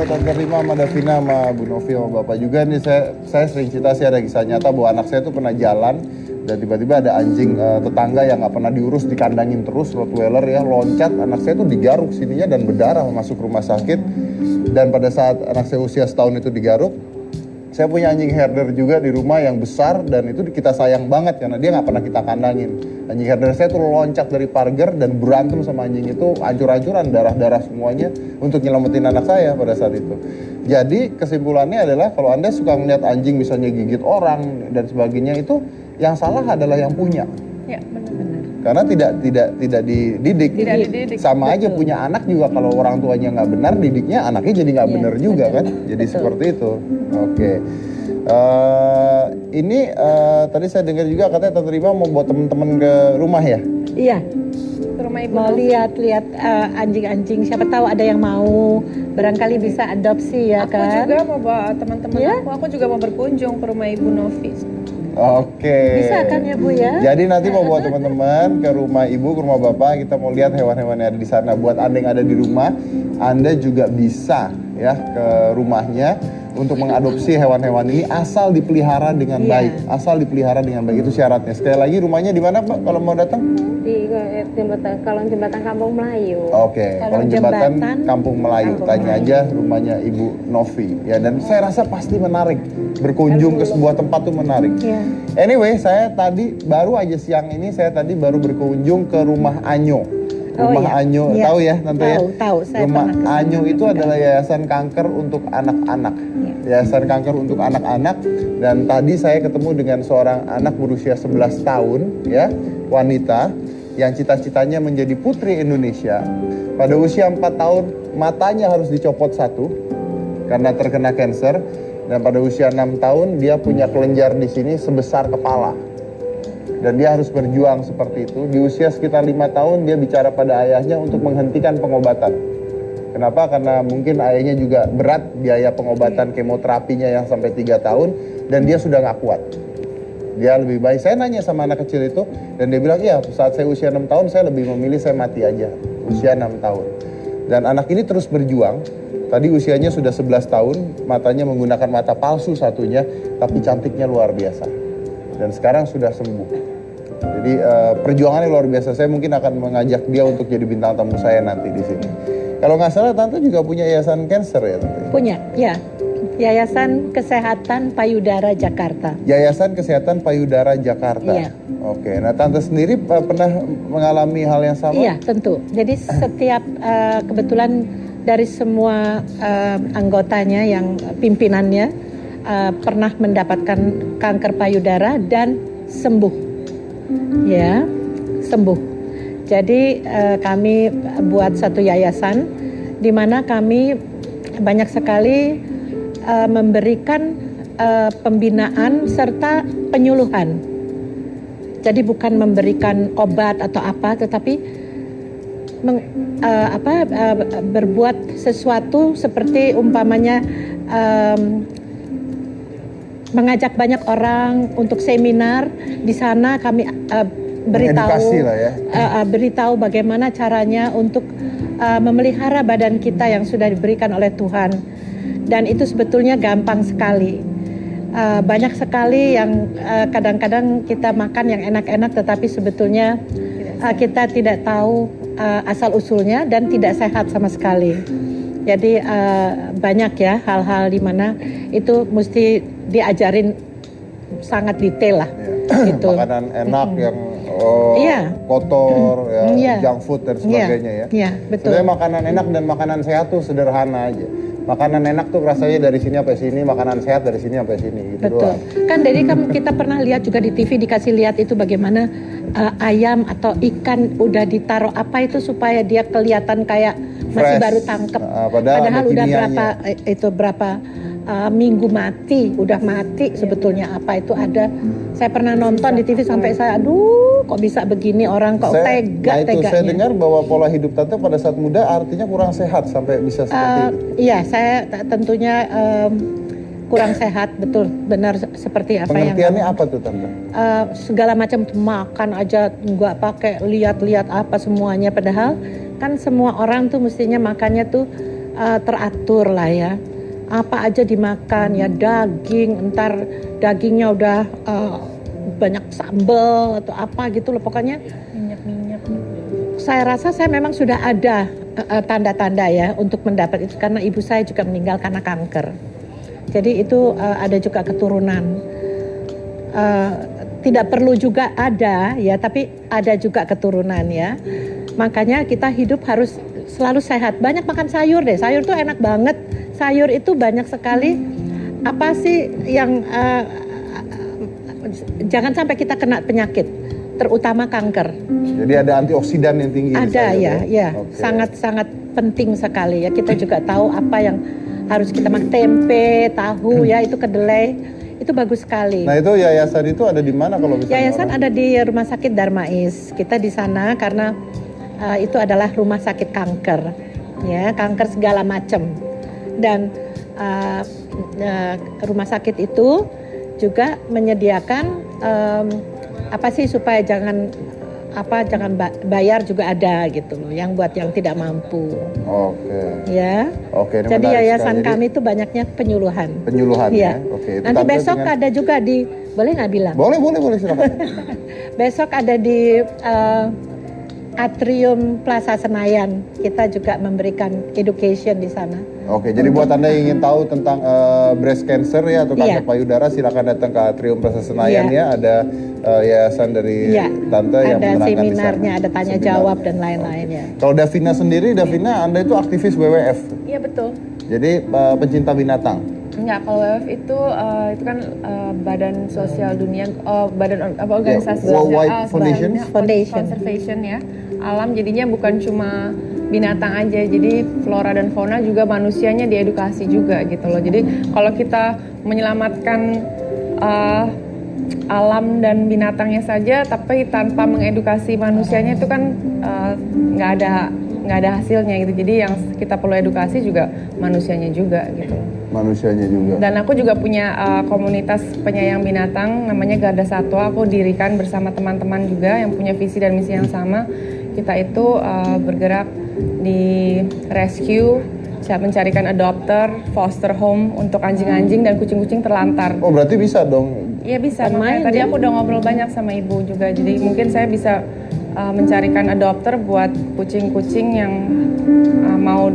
Tante Rima, sama Davina, sama Bu Novi, sama Bapak juga nih. Saya sering cerita sih, ada kisah nyata bahwa anak saya tuh pernah jalan dan tiba-tiba ada anjing tetangga yang nggak pernah diurus, dikandangin terus, Rottweiler ya, loncat. Anak saya tuh digaruk sininya dan berdarah, masuk rumah sakit. Dan pada saat anak saya usia setahun itu digaruk, saya punya anjing herder juga di rumah yang besar dan itu kita sayang banget karena dia nggak pernah kita kandangin. Anjing herder saya tuh loncat dari pagar dan berantem sama anjing itu, hancur-hancuran, darah-darah semuanya untuk nyelamatin anak saya pada saat itu. Jadi kesimpulannya adalah kalau Anda suka melihat anjing misalnya gigit orang dan sebagainya, itu yang salah adalah yang punya. Ya, benar-benar. Karena tidak dididik. Tidak dididik. Sama aja punya anak juga, kalau orang tuanya nggak benar didiknya, anaknya jadi nggak benar juga kan. Jadi seperti itu. Oke. Ini tadi saya dengar juga katanya Tante Rima mau bawa teman-teman ke rumah ya? Iya. Ke rumah ibu. Mau lihat-lihat anjing-anjing, siapa tahu ada yang mau, barangkali bisa adopsi ya Aku kan. juga mau bawa teman-teman Ya? aku juga mau berkunjung ke rumah Ibu Novi. Oke. Bisa kan ya Bu ya? Jadi nanti mau bawa teman-teman ke rumah ibu, ke rumah bapak, kita mau lihat hewan-hewan yang ada di sana. Buat Anda yang ada di rumah, Anda juga bisa ya ke rumahnya untuk mengadopsi hewan-hewan ini asal dipelihara dengan Iya. baik. Asal dipelihara dengan baik, itu syaratnya. Sekali lagi, rumahnya di mana Pak kalau mau datang? Di jembatan Kampung Melayu. Oke, Kalau kalau jembatan jembatan Kampung Melayu, Kampung tanya Melayu. aja rumahnya Ibu Novi ya. Dan saya rasa pasti menarik, berkunjung ke sebuah tempat tuh menarik. Iya. Anyway, saya tadi baru aja siang ini baru berkunjung ke rumah Anyo. Oh, Rumah iya. Anyo, Iya. tahu ya Tante ya? Tahu, saya Rumah pernah kesana. Anyo itu adalah yayasan kanker untuk anak-anak. Iya. Yayasan kanker untuk anak-anak. Dan tadi saya ketemu dengan seorang anak berusia 11 tahun ya, wanita yang cita-citanya menjadi putri Indonesia. Pada usia 4 tahun matanya harus dicopot satu karena terkena kanker, dan pada usia 6 tahun dia punya kelenjar di sini sebesar kepala. Dan dia harus berjuang seperti itu. Di usia sekitar 5 tahun dia bicara pada ayahnya untuk menghentikan pengobatan. Kenapa? Karena mungkin ayahnya juga berat biaya pengobatan kemoterapinya yang sampai 3 tahun dan dia sudah nggak kuat. Dia lebih baik, saya nanya sama anak kecil itu dan dia bilang, iya saat saya usia 6 tahun saya lebih memilih saya mati aja, usia 6 tahun. Dan anak ini terus berjuang, tadi usianya sudah 11 tahun, matanya menggunakan mata palsu satunya, tapi cantiknya luar biasa. Dan sekarang sudah sembuh. Jadi perjuangannya luar biasa, saya mungkin akan mengajak dia untuk jadi bintang tamu saya nanti di sini. Kalau nggak salah Tante juga punya yayasan cancer ya Tante? Punya, ya. Yayasan Kesehatan Payudara Jakarta. Yayasan Kesehatan Payudara Jakarta. Iya. Oke, nah Tante sendiri pernah mengalami hal yang sama? Iya, tentu. Jadi setiap kebetulan dari semua anggotanya yang pimpinannya pernah mendapatkan kanker payudara dan sembuh. Ya, sembuh. Jadi kami buat satu yayasan di mana kami banyak sekali memberikan pembinaan serta penyuluhan. Jadi bukan memberikan obat atau apa, tetapi berbuat sesuatu seperti umpamanya mengajak banyak orang untuk seminar. Di sana kami beritahu bagaimana caranya untuk memelihara badan kita yang sudah diberikan oleh Tuhan, dan itu sebetulnya gampang sekali. Banyak sekali yang kadang-kadang kita makan yang enak-enak tetapi sebetulnya kita tidak tahu asal usulnya dan tidak sehat sama sekali. Jadi banyak ya hal-hal di mana itu mesti diajarin sangat detail lah. Gitu. Makanan enak yang kotor, junk food dan sebagainya ya. Iya, betul. Sebenarnya makanan enak dan makanan sehat tuh sederhana aja. Makanan enak tuh rasanya dari sini sampai sini, makanan sehat dari sini sampai sini. Gitu betul. Doang. Kan jadi kita pernah lihat juga di TV dikasih lihat itu bagaimana ayam atau ikan udah ditaruh apa itu supaya dia kelihatan kayak masih Fresh. baru tangkep. Padahal udah kimianya. berapa minggu mati, udah mati sebetulnya apa itu ada. Saya pernah nonton di TV sampai saya, aduh kok bisa begini orang kok tega-teganya. Saya dengar bahwa pola hidup Tante pada saat muda artinya kurang sehat sampai bisa seperti itu. Iya, saya tentunya kurang sehat, betul, benar seperti apa yang. Pengertiannya apa tuh Tante? Segala macam makan aja nggak pakai lihat-lihat apa semuanya, padahal kan semua orang tuh mestinya makannya tuh teratur lah ya. Apa aja dimakan ya, daging, entar dagingnya udah banyak sambal atau apa gitu loh, pokoknya minyak. Saya rasa saya memang sudah ada tanda-tanda ya untuk mendapat itu karena ibu saya juga meninggal karena kanker. Jadi itu ada juga keturunan. Tidak perlu juga ada ya, tapi ada juga keturunan ya. Makanya kita hidup harus selalu sehat. Banyak makan sayur deh. Sayur tuh enak banget. Sayur itu banyak sekali apa sih yang jangan sampai kita kena penyakit, terutama kanker. Jadi ada antioksidan yang tinggi. Ada ya. Okay. Sangat sangat penting sekali ya. Kita juga tahu apa yang harus kita makan, tempe, tahu ya, itu kedelai, itu bagus sekali. Nah itu yayasan itu ada di mana kalau misalnya? Yayasan ada di Rumah Sakit Darmais. Kita di sana karena itu adalah rumah sakit kanker, ya kanker segala macam. Dan rumah sakit itu juga menyediakan apa sih supaya jangan bayar juga ada gitu loh, yang buat yang tidak mampu. Oke. Ya. Oke. Jadi yayasan kami itu banyaknya penyuluhan. Penyuluhan ya. Oke. Nanti besok ada juga di, boleh nggak bilang? Boleh silakan. Besok ada di Atrium Plaza Senayan. Kita juga memberikan education di sana. Oke, jadi buat Anda yang ingin tahu tentang breast cancer ya atau kanker payudara, silakan datang ke Atrium Plaza Senayan ya. Ada yayasan dari Tante yang menerangkan di sana. Ada seminarnya, ada tanya jawab dan lain-lain ya. Kalau Davina sendiri, Anda itu aktivis WWF. Iya betul. Jadi pencinta binatang. Enggak, kalau WWF itu kan Badan Sosial Dunia, organisasi Worldwide Foundation. Conservation ya, alam, jadinya bukan cuma binatang aja, jadi flora dan fauna juga manusianya diedukasi juga gitu loh. Jadi kalau kita menyelamatkan alam dan binatangnya saja, tapi tanpa mengedukasi manusianya itu kan nggak nggak ada hasilnya gitu. Jadi yang kita perlu edukasi juga manusianya juga gitu. Manusianya juga. Dan aku juga punya komunitas penyayang binatang namanya Garda Satwa. Aku dirikan bersama teman-teman juga yang punya visi dan misi yang sama. Kita itu bergerak di rescue, mencarikan adopter, foster home untuk anjing-anjing dan kucing-kucing terlantar. Oh berarti bisa dong. Iya bisa. Makanya tadi aku udah ngobrol banyak sama ibu juga. Jadi mungkin saya bisa mencarikan adopter buat kucing-kucing yang mau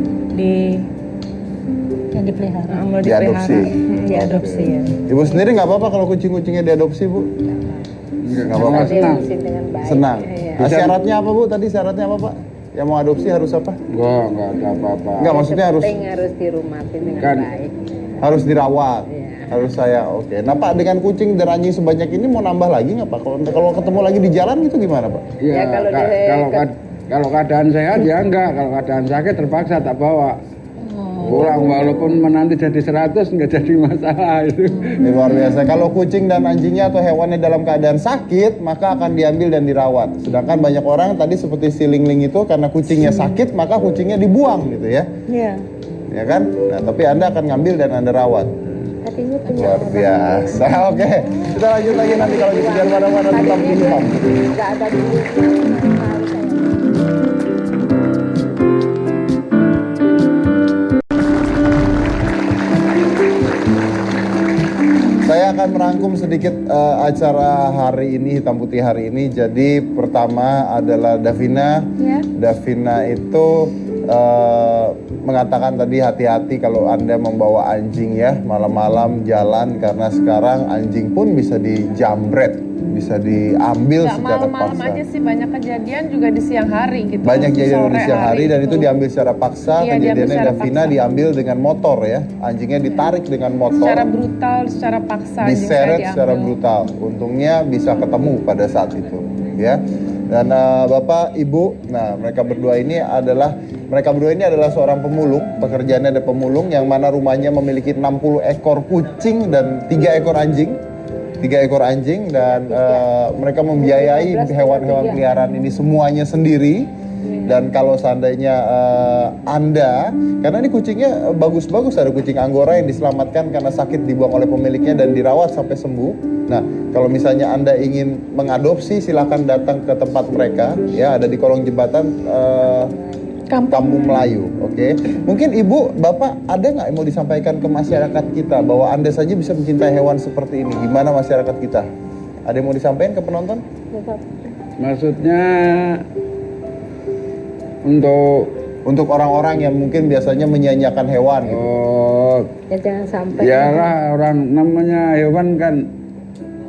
Yang dipelihara. mau Diadopsi. Diadopsi ya. Ibu sendiri nggak apa-apa kalau kucing-kucingnya diadopsi, Bu? Nggak apa-apa. Senang. Dengan baik. Senang. Iya. Nah, syaratnya apa, Bu? Tadi syaratnya apa, Pak? Yang mau adopsi harus apa? Enggak ada apa-apa. Enggak, maksudnya harus Penting harus dirumatin dengan Kan. baik. harus dirawat. Iya. Harus saya. Oke. Nah, Pak, dengan kucing dan anjing sebanyak ini mau nambah lagi nggak, Pak? Kalau ketemu lagi di jalan gitu gimana, Pak? Iya, Ya, kalau kalau keadaan sehat ya enggak, kalau keadaan sakit terpaksa tak bawa. Oh. Pulang walaupun menanti jadi 100 nggak jadi masalah itu. Ini luar biasa. Kalau kucing dan anjingnya atau hewannya dalam keadaan sakit, maka akan diambil dan dirawat. Sedangkan banyak orang tadi seperti si Ling-Ling itu karena kucingnya sakit, maka kucingnya dibuang gitu ya. Iya. Ya kan? Nah, tapi Anda akan ngambil dan Anda rawat. Hatinya punya Luar orang. biasa. Oke. Kita lanjut lagi nanti kalau gitu jangan mana-mana tetap di Imam. Nggak ada duit. Tahu saya. Saya akan merangkum sedikit acara hari ini, Hitam Putih hari ini. Jadi pertama adalah Davina. Ya. Davina itu mengatakan tadi hati-hati kalau Anda membawa anjing ya malam-malam jalan, karena sekarang anjing pun bisa dijamret, bisa diambil Nggak secara malam-malam paksa. aja sih, banyak kejadian juga di siang hari gitu. Banyak kejadian Sore di siang hari dan itu gitu. diambil secara paksa. Iya, diambil Kejadiannya secara Davina paksa. diambil dengan motor ya, anjingnya ditarik dengan motor. Secara brutal, secara paksa anjing saya Diseret diambil. secara brutal. Untungnya bisa ketemu pada saat itu, ya. Dan Bapak, Ibu, nah mereka berdua ini adalah seorang pemulung. Pekerjaannya ada pemulung yang mana rumahnya memiliki 60 ekor kucing dan 3 ekor anjing. 3 ekor anjing dan mereka membiayai hewan-hewan peliharaan ini semuanya sendiri. Dan kalau seandainya Anda, karena ini kucingnya bagus-bagus, ada kucing Anggora yang diselamatkan karena sakit dibuang oleh pemiliknya dan dirawat sampai sembuh. Nah, kalau misalnya Anda ingin mengadopsi, silakan datang ke tempat mereka, ya ada di kolong jembatan Kampung Melayu, oke. Mungkin Ibu, Bapak ada nggak yang mau disampaikan ke masyarakat kita bahwa Anda saja bisa mencintai hewan seperti ini? Gimana masyarakat kita? Ada yang mau disampaikan ke penonton? Maksudnya Untuk orang-orang yang mungkin biasanya menyanyiakan hewan gitu. Ya jangan sampai. Yalah, orang namanya hewan kan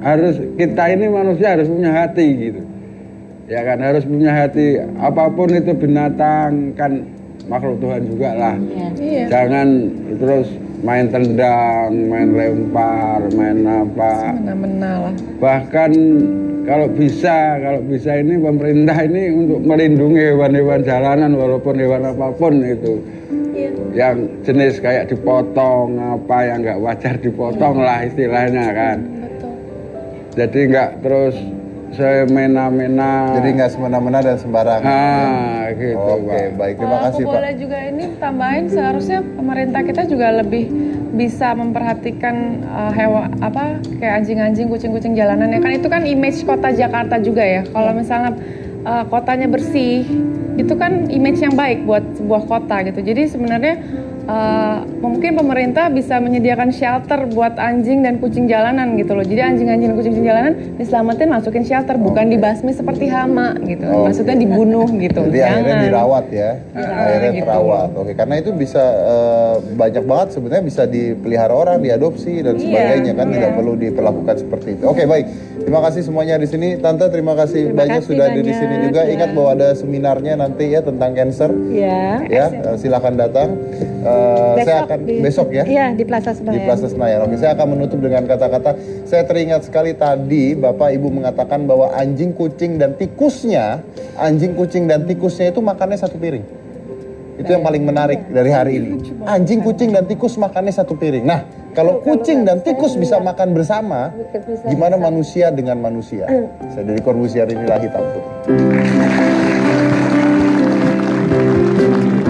harus, kita ini manusia harus punya hati gitu. Ya kan, harus punya hati. Apapun itu binatang kan makhluk Tuhan juga lah. Iya. Jangan terus main tendang, main lempar, main apa. Mena-mena lah. Bahkan kalau bisa ini pemerintah ini untuk melindungi hewan-hewan jalanan walaupun hewan apapun itu. Iya. Yang jenis kayak dipotong, apa yang nggak wajar dipotong lah istilahnya kan. Betul. Jadi nggak terus semena-mena. Jadi nggak semena-mena dan sembarangan. Gitu Oke, Pak. baik. Terima Kalau kasih aku Pak. boleh juga ini tambahin, seharusnya pemerintah kita juga lebih bisa memperhatikan hewan kayak anjing-anjing, kucing-kucing jalanan ya kan, itu kan image kota Jakarta juga ya. Kalau misalnya kotanya bersih, itu kan image yang baik buat sebuah kota gitu. Jadi sebenarnya mungkin pemerintah bisa menyediakan shelter buat anjing dan kucing jalanan gitu loh. Jadi anjing-anjing dan kucing jalanan diselamatin, masukin shelter, bukan dibasmi seperti hama gitu. Maksudnya dibunuh gitu. Jadi akhirnya dirawat ya, akhirnya gitu. terawat. Oke, karena itu bisa banyak banget sebenarnya bisa dipelihara orang, diadopsi dan sebagainya kan, tidak perlu diperlakukan seperti itu. Oke, baik. Terima kasih semuanya di sini, Tante. Terima kasih banyak kasih sudah ada di banyak, sini juga. ya. Ingat bahwa ada seminarnya nanti ya tentang cancer. Ya. Ya, silakan datang. Saya akan besok ya. Iya, di Plaza Di Senayan. Plaza Senayan. Oke, saya akan menutup dengan kata-kata. Saya teringat sekali tadi Bapak Ibu mengatakan bahwa anjing, kucing dan tikusnya itu makannya satu piring. Itu yang paling menarik dari hari ini. Anjing, kucing dan tikus makannya satu piring. Nah, kalau kucing dan tikus bisa makan bersama, gimana manusia dengan manusia? Saya dari Corbusier, inilah Hitam Putih. kasih.